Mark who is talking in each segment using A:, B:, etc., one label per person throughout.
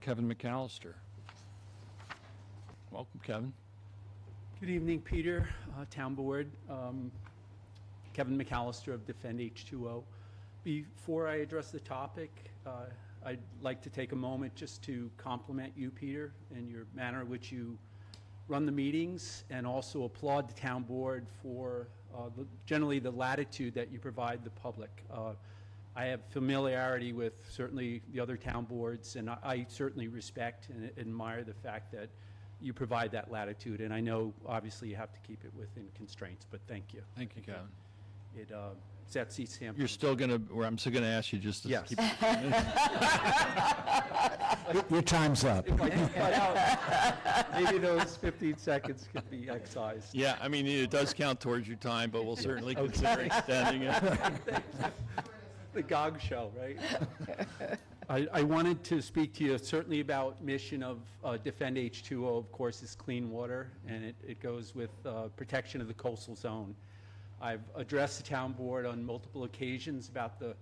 A: Kevin McAllister. Welcome, Kevin.
B: Good evening, Peter, Town Board. Kevin McAllister of Defend H2O. Before I address the topic, I'd like to take a moment just to compliment you, Peter, and your manner in which you run the meetings, and also applaud the Town Board for generally the latitude that you provide the public. I have familiarity with certainly the other town boards, and I certainly respect and admire the fact that you provide that latitude. And I know, obviously, you have to keep it within constraints, but thank you.
A: Thank you, Kevin.
B: It sets East Hampton.
A: You're still going to, or I'm still going to ask you just to
B: Yes.
A: keep.
C: Your time's up.
B: If I can cut out, maybe those 15 seconds could be excised.
A: Yeah, I mean, it does count towards your time, but we'll certainly consider extending it.
B: The Gog Show, right? I wanted to speak to you certainly about mission of Defend H2O, of course, is clean water, and it goes with protection of the coastal zone. I've addressed the town board on multiple occasions about the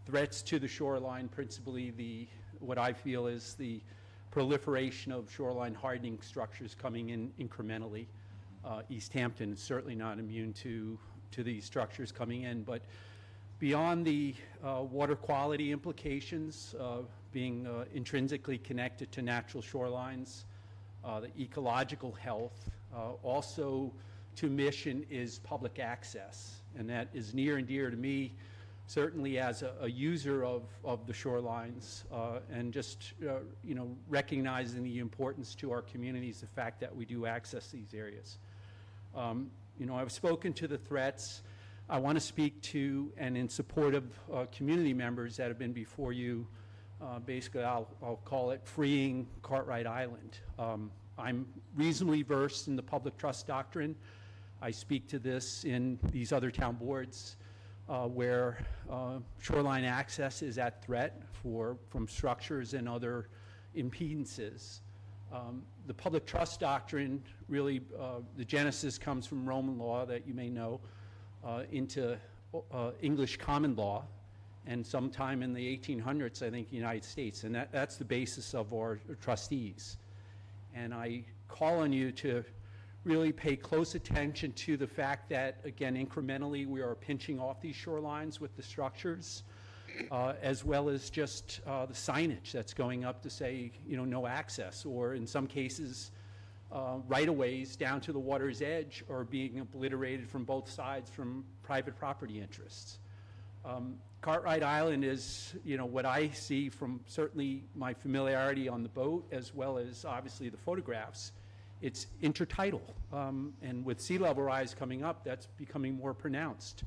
B: threats to the shoreline, principally what I feel is the proliferation of shoreline hardening structures coming in incrementally. East Hampton is certainly not immune to these structures coming in, but beyond the water quality implications, being intrinsically connected to natural shorelines, the ecological health, also to mission is public access, and that is near and dear to me, certainly as a user of the shorelines, and just recognizing the importance to our communities, the fact that we do access these areas. I've spoken to the threats. I want to speak to and in support of community members that have been before you. Basically, I'll call it freeing Cartwright Island. I'm reasonably versed in the public trust doctrine. I speak to this in these other town boards where shoreline access is at threat from structures and other impedances. The public trust doctrine, really, the genesis comes from Roman law that you may know, into English common law, and sometime in the 1800s, I think, United States, and that's the basis of our trustees. And I call on you to really pay close attention to the fact that, again, incrementally we are pinching off these shorelines with the structures, as well as just the signage that's going up to say, no access, or in some cases, right-of-ways down to the water's edge are being obliterated from both sides from private property interests. Cartwright Island is, what I see from certainly my familiarity on the boat, as well as obviously the photographs, it's intertidal. And with sea level rise coming up, that's becoming more pronounced.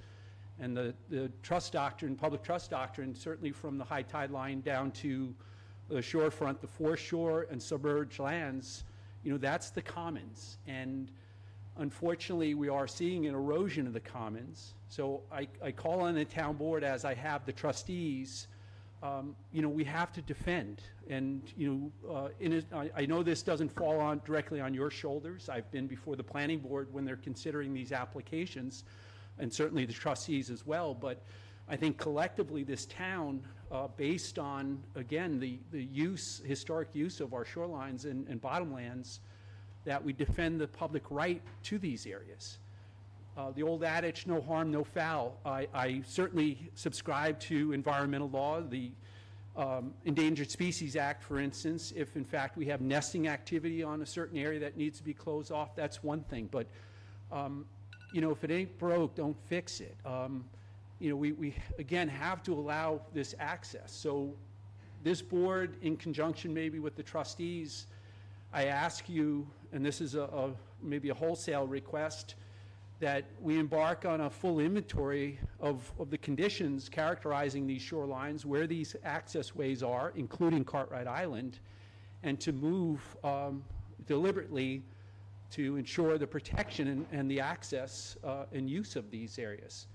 B: And the trust doctrine, public trust doctrine, certainly from the high tide line down to the shorefront, the foreshore and submerged lands, that's the commons. And unfortunately, we are seeing an erosion of the commons. So I call on the town board, as I have the trustees, we have to defend. And, I know this doesn't fall directly on your shoulders. I've been before the planning board when they're considering these applications, and certainly the trustees as well. But I think collectively this town, based on, again, the historic use of our shorelines and bottomlands, that we defend the public right to these areas. The old adage, no harm, no foul. I certainly subscribe to environmental law, the Endangered Species Act, for instance. If in fact we have nesting activity on a certain area that needs to be closed off, that's one thing. But if it ain't broke, don't fix it. We again have to allow this access. So this board, in conjunction maybe with the trustees, I ask you, and this is maybe a wholesale request, that we embark on a full inventory of the conditions characterizing these shorelines, where these access ways are, including Cartwright Island, and to move deliberately to ensure the protection and the access and use of these areas.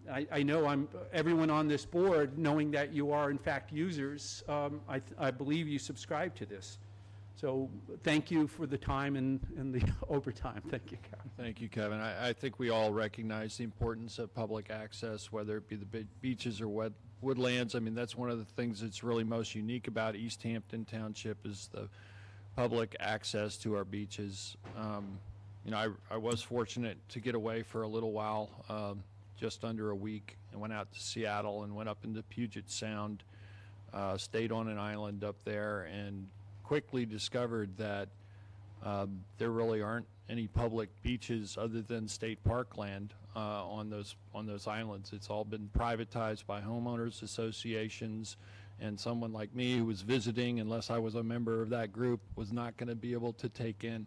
B: I know everyone on this board, knowing that you are in fact users, I believe you subscribe to this. So thank you for the time and the overtime. Thank you, Kevin.
A: Thank you, Kevin. I think we all recognize the importance of public access, whether it be the beaches or woodlands. I mean, that's one of the things that's really most unique about East Hampton Township is the public access to our beaches. You know, I was fortunate to get away for a little while, just under a week, and went out to Seattle and went up into Puget Sound, stayed on an island up there, and quickly discovered that there really aren't any public beaches other than state park land on those islands. It's all been privatized by homeowners associations, and someone like me who was visiting, unless I was a member of that group, was not going to be able to take in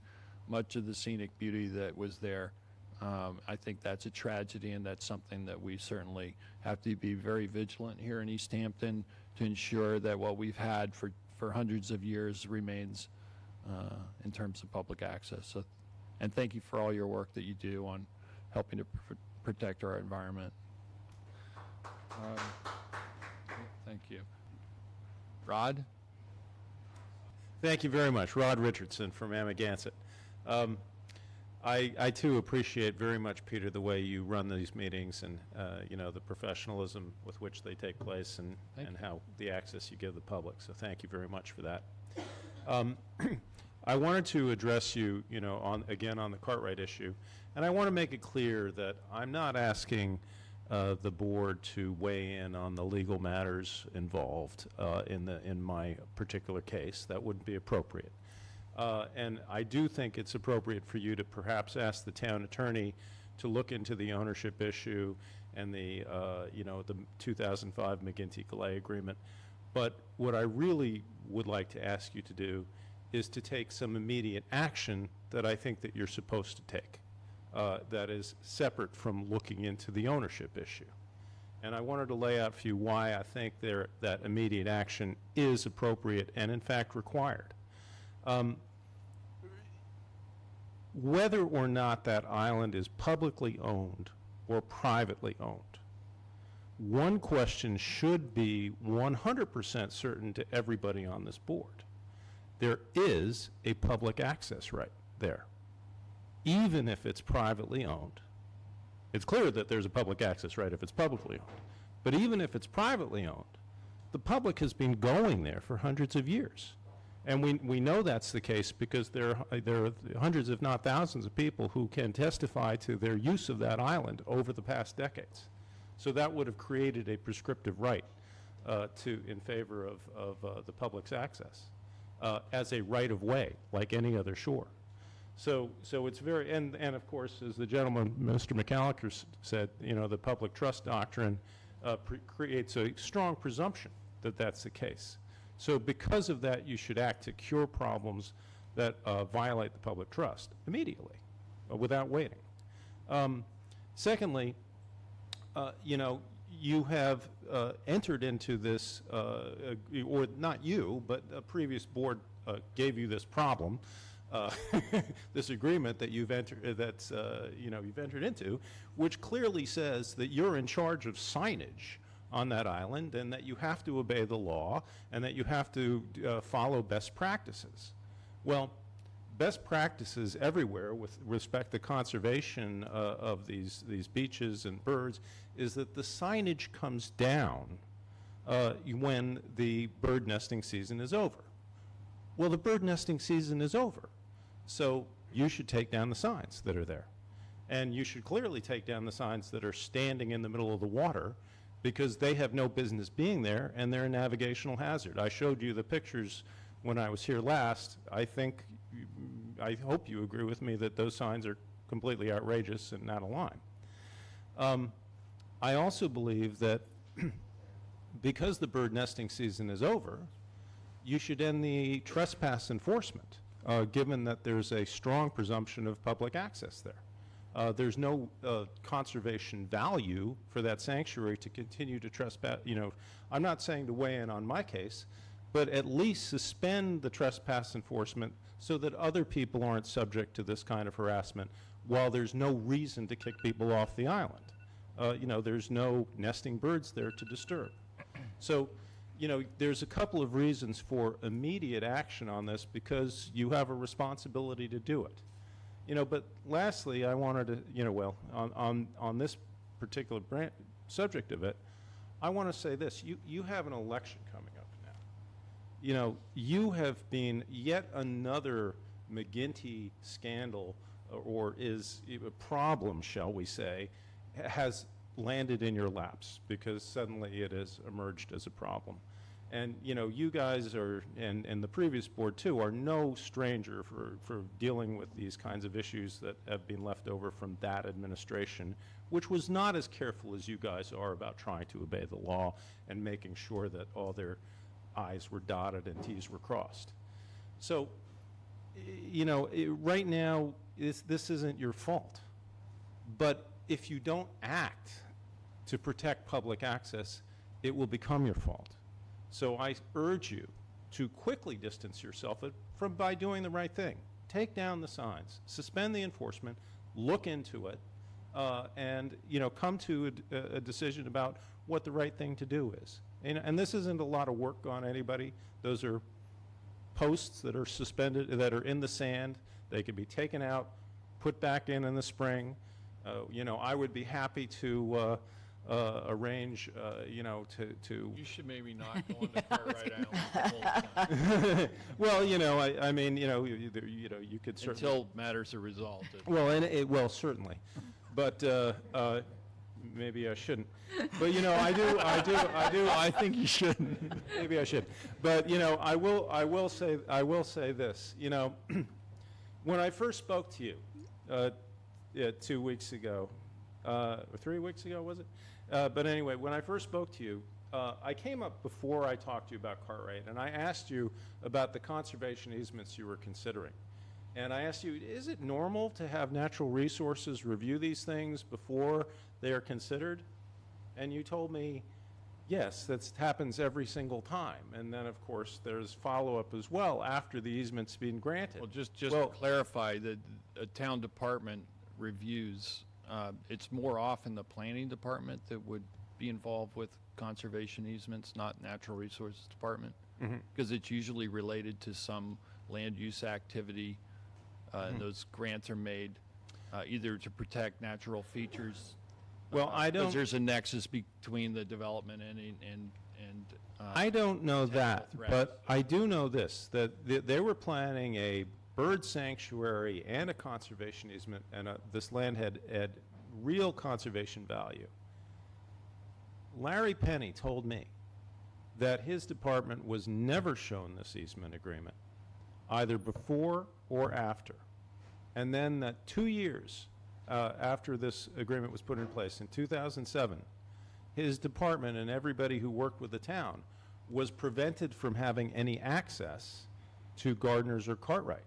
A: much of the scenic beauty that was there. I think that's a tragedy, and that's something that we certainly have to be very vigilant here in East Hampton to ensure that what we've had for hundreds of years remains in terms of public access. So, and thank you for all your work that you do on helping to protect our environment. Thank you. Rod?
D: Thank you very much. Rod Richardson from Amagansett. I too appreciate very much, Peter, the way you run these meetings and you know, the professionalism with which they take place and how the access you give the public. So thank you very much for that. I wanted to address you, you know, again on the Cartwright issue, and I want to make it clear that I'm not asking the board to weigh in on the legal matters involved in my particular case. That wouldn't be appropriate. And I do think it's appropriate for you to perhaps ask the town attorney to look into the ownership issue and the, you know, the 2005 McGinty-Galay agreement. But what I really would like to ask you to do is to take some immediate action that I think that you're supposed to take, that is separate from looking into the ownership issue. And I wanted to lay out for you why I think that immediate action is appropriate and in fact required. Whether or not that island is publicly owned or privately owned, one question should be 100% certain to everybody on this board. There is a public access right there, even if it's privately owned. It's clear that there's a public access right if it's publicly owned, but even if it's privately owned, the public has been going there for hundreds of years. And we know that's the case because there are hundreds, if not thousands, of people who can testify to their use of that island over the past decades. So that would have created a prescriptive right in favor of the public's access as a right of way, like any other shore. So it's very, and of course, as the gentleman, Mr. McAllister, said, you know, the public trust doctrine creates a strong presumption that that's the case. So because of that, you should act to cure problems that violate the public trust immediately, without waiting. Secondly, you know, you have entered into this, or not you, but a previous board gave you this problem, this agreement that you've entered, you know, you've entered into, which clearly says that you're in charge of signage on that island, and that you have to obey the law, and that you have to follow best practices. Well, best practices everywhere with respect to conservation of these beaches and birds is that the signage comes down when the bird nesting season is over. Well, the bird nesting season is over, so you should take down the signs that are there. And you should clearly take down the signs that are standing in the middle of the water, because they have no business being there and they're a navigational hazard. I showed you the pictures when I was here last. I hope you agree with me that those signs are completely outrageous and out of line. I also believe that because the bird nesting season is over, you should end the trespass enforcement, given that there's a strong presumption of public access there. There's no conservation value for that sanctuary to continue to trespass. You know, I'm not saying to weigh in on my case, but at least suspend the trespass enforcement so that other people aren't subject to this kind of harassment while there's no reason to kick people off the island. You know, there's no nesting birds there to disturb. So, you know, there's a couple of reasons for immediate action on this because you have a responsibility to do it. You know, but lastly, I wanted to, you know, well, on this particular subject of it, I want to say this, you have an election coming up now. You know, you have been yet another McGinty scandal, or is a problem, shall we say, has landed in your laps because suddenly it has emerged as a problem. And, you know, you guys are, and the previous board too, are no stranger for dealing with these kinds of issues that have been left over from that administration, which was not as careful as you guys are about trying to obey the law and making sure that all their I's were dotted and T's were crossed. So, you know, right now, this isn't your fault. But if you don't act to protect public access, it will become your fault. So I urge you to quickly distance yourself by doing the right thing. Take down the signs, suspend the enforcement, look into it, and, you know, come to a decision about what the right thing to do is. And this isn't a lot of work on anybody. Those are posts that are suspended, that are in the sand. They can be taken out, put back in the spring. You know, I would be happy to arrange, you know, to.
A: You should maybe not go on the Cartwright Island the whole time.
D: Well, you know, I mean, you know, you could certainly.
A: Until matters are resolved.
D: Well, well, certainly, but maybe I shouldn't. But you know, I do.
A: I think you shouldn't.
D: Maybe I should. But you know, I will say this. You know, when I first spoke to you 2 weeks ago, or 3 weeks ago, was it? But anyway, when I first spoke to you, I came up before I talked to you about Cartwright, and I asked you about the conservation easements you were considering. And I asked you, is it normal to have natural resources review these things before they are considered? And you told me, yes, that happens every single time. And then, of course, there's follow-up as well after the easement's been granted.
A: Well, just to clarify, that a town department reviews, it's more often the planning department that would be involved with conservation easements, not natural resources department, because it's usually related to some land use activity, and those grants are made either to protect natural features.
D: Well, I don't.
A: Because there's a nexus between the development and
D: I don't know that,
A: threats.
D: but I do know this, that they were planning a bird sanctuary and a conservation easement, and this land had real conservation value. Larry Penny told me that his department was never shown this easement agreement, either before or after. And then that 2 years after this agreement was put in place, in 2007, his department and everybody who worked with the town was prevented from having any access to Gardner's or Cartwright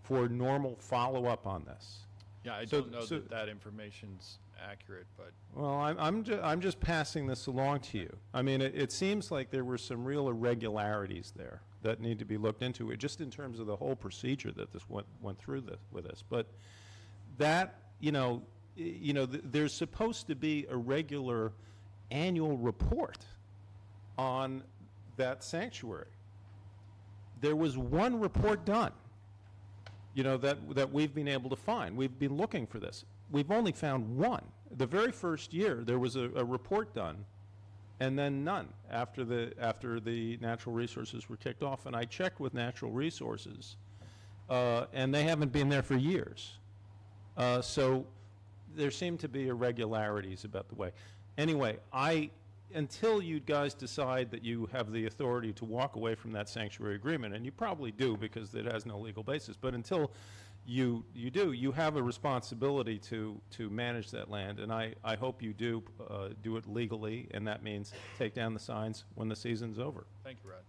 D: for normal follow-up on this.
A: Yeah, I
D: So-
A: don't know
D: so-
A: that information's accurate, but
D: Well, I'm just passing this along to you. I mean, it seems like there were some real irregularities there that need to be looked into, just in terms of the whole procedure that this went through with us. But that, there's supposed to be a regular annual report on that sanctuary. There was one report done, that we've been able to find. We've been looking for this. We've only found one. The very first year, there was a report done, and then none after the natural resources were kicked off. And I checked with natural resources, and they haven't been there for years. So there seem to be irregularities about the way. Anyway, until you guys decide that you have the authority to walk away from that sanctuary agreement, and you probably do because it has no legal basis, but until you do, you have a responsibility to manage that land, and I hope you do it legally, and that means take down the signs when the season's over.
A: thank you, Rod.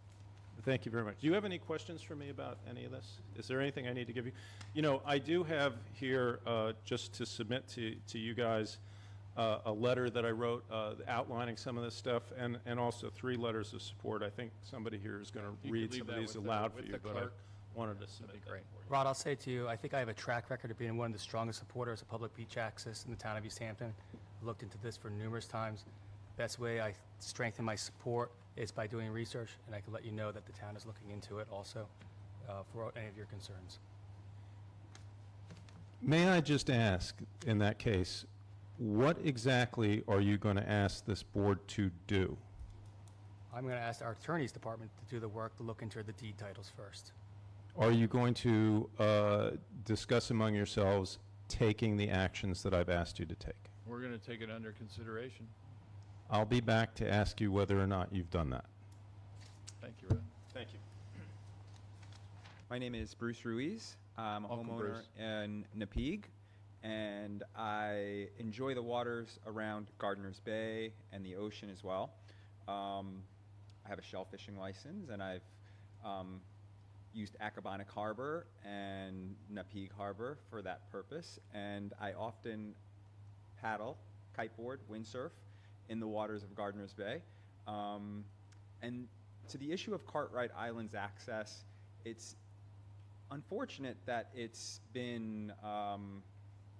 D: Thank you very much. Do you have any questions for me about any of this? Is there anything I need to give you? I do have here, just to submit to you guys, a letter that I wrote outlining some of this stuff, and also 3 letters of support. I think somebody here is going to
A: You
D: read
A: could leave
D: some of
A: that
D: these
A: with the-
D: aloud for
A: with
D: you,
A: the
D: but
A: clerk.
D: I wanted to submit
A: That'd be
D: that
A: great.
D: for you.
E: Rod, I'll say to you, I think I have a track record of being one of the strongest supporters of public beach access in the town of East Hampton. I've looked into this for numerous times. Best way I strengthen my support is by doing research, and I can let you know that the town is looking into it also for any of your concerns.
D: May I just ask, in that case, What exactly are you going to ask this board to do?
E: I'm going to ask our attorney's department to do the work to look into the deed titles first.
D: Are you going to discuss among yourselves taking the actions that I've asked you to take?
A: We're going to take it under consideration.
D: I'll be back to ask you whether or not you've done that.
A: Thank you, Red.
D: Thank you.
F: My name is Bruce Ruiz. I'm a
A: Welcome,
F: homeowner
A: Bruce.
F: in Napeague, and I enjoy the waters around Gardiner's Bay and the ocean as well. I have a shell fishing license, and I've used Accabonac Harbor and Napeague Harbor for that purpose, and I often paddle, kiteboard, windsurf in the waters of Gardiner's Bay. And to the issue of Cartwright Island's access, it's unfortunate that it's been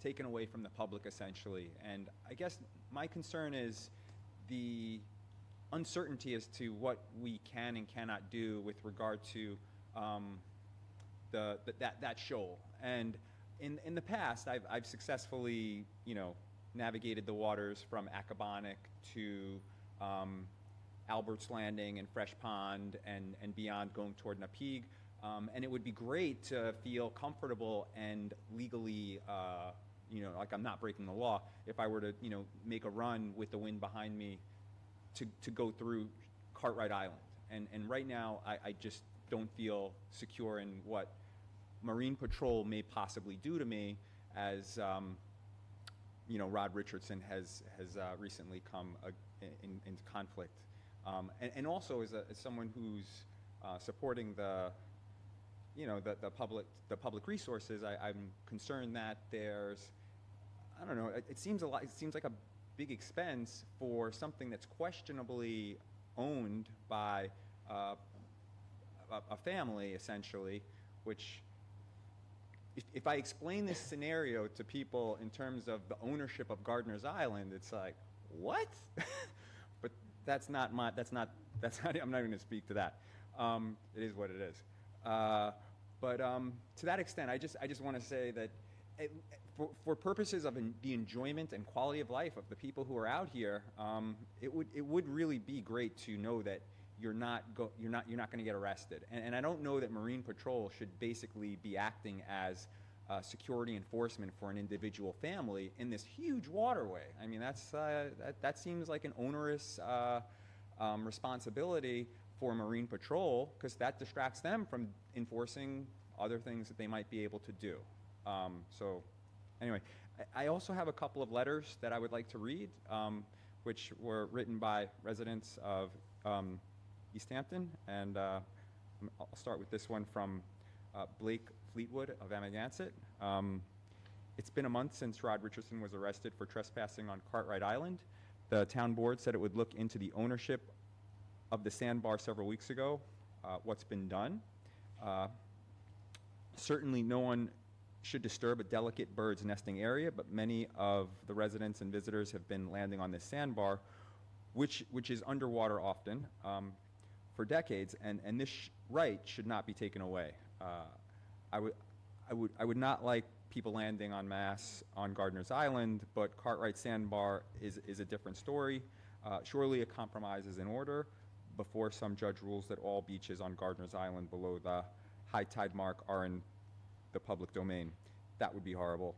F: taken away from the public, essentially. And I guess my concern is the uncertainty as to what we can and cannot do with regard to that shoal. And in the past, I've successfully, navigated the waters from Accabonac to Albert's Landing and Fresh Pond and beyond, going toward Napeague. And it would be great to feel comfortable and legally, like I'm not breaking the law if I were to, make a run with the wind behind me to go through Cartwright Island. And right now, I just don't feel secure in what Marine Patrol may possibly do to me, as Rod Richardson has recently come into conflict, and also as someone who's supporting the public resources. I'm concerned that there's, I don't know, it seems like a big expense for something that's questionably owned by a family, essentially, which, if I explain this scenario to people in terms of the ownership of Gardiner's Island, it's like, what? But I'm not even going to speak to that. It is what it is. But to that extent, I just want to say that for purposes of the enjoyment and quality of life of the people who are out here, it would really be great to know that you're not going to get arrested. And I don't know that Marine Patrol should basically be acting as security enforcement for an individual family in this huge waterway. I mean, that seems like an onerous responsibility for Marine Patrol, because that distracts them from enforcing other things that they might be able to do. So anyway, I also have a couple of letters that I would like to read, which were written by residents of East Hampton, and I'll start with this one from Blake Fleetwood of Amagansett. It's been a month since Rod Richardson was arrested for trespassing on Cartwright Island. The town board said it would look into the ownership of the sandbar several weeks ago. What's been done? Certainly no one should disturb a delicate bird's nesting area, but many of the residents and visitors have been landing on this sandbar, which is underwater often, for decades, and this right should not be taken away. I would not like people landing en masse on Gardiner's Island, but Cartwright Sandbar is a different story. Surely a compromise is in order before some judge rules that all beaches on Gardiner's Island below the high tide mark are in the public domain. That would be horrible.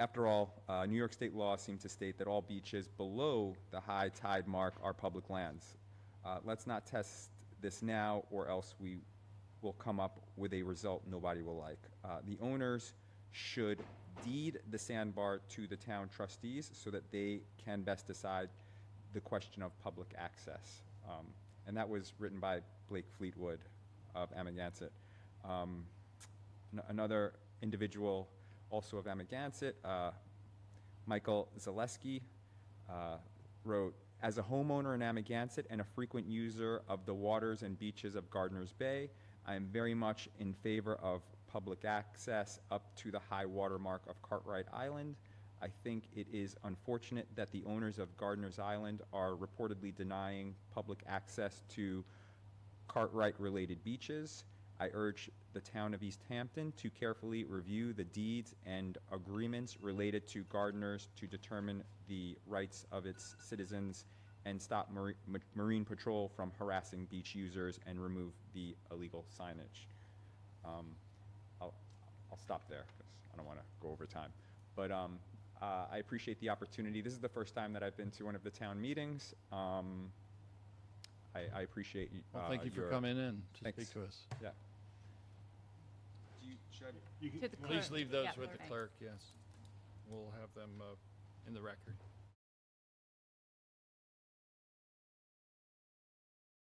F: After all, New York state law seems to state that all beaches below the high tide mark are public lands. Let's not test this now, or else we will come up with a result nobody will like. The owners should deed the sandbar to the town trustees so that they can best decide the question of public access. And that was written by Blake Fleetwood of Amagansett. Another individual, also of Amagansett, Michael Zaleski, wrote, "As a homeowner in Amagansett and a frequent user of the waters and beaches of Gardiner's Bay, I am very much in favor of public access up to the high water mark of Cartwright Island. I think it is unfortunate that the owners of Gardiner's Island are reportedly denying public access to Cartwright-related beaches. I urge the town of East Hampton to carefully review the deeds and agreements related to gardeners to determine the rights of its citizens and stop Marine Patrol from harassing beach users and remove the illegal signage. I'll stop there because I don't want to go over time. But I appreciate the opportunity. This is the first time that I've been to one of the town meetings. I appreciate you.
A: Well, thank you for coming in to
F: Thanks.
A: speak to us.
F: Yeah. Should I?
G: To the clerk.
A: Please leave those
G: Yeah,
A: with the
G: okay.
A: clerk, yes. We'll have them in the record.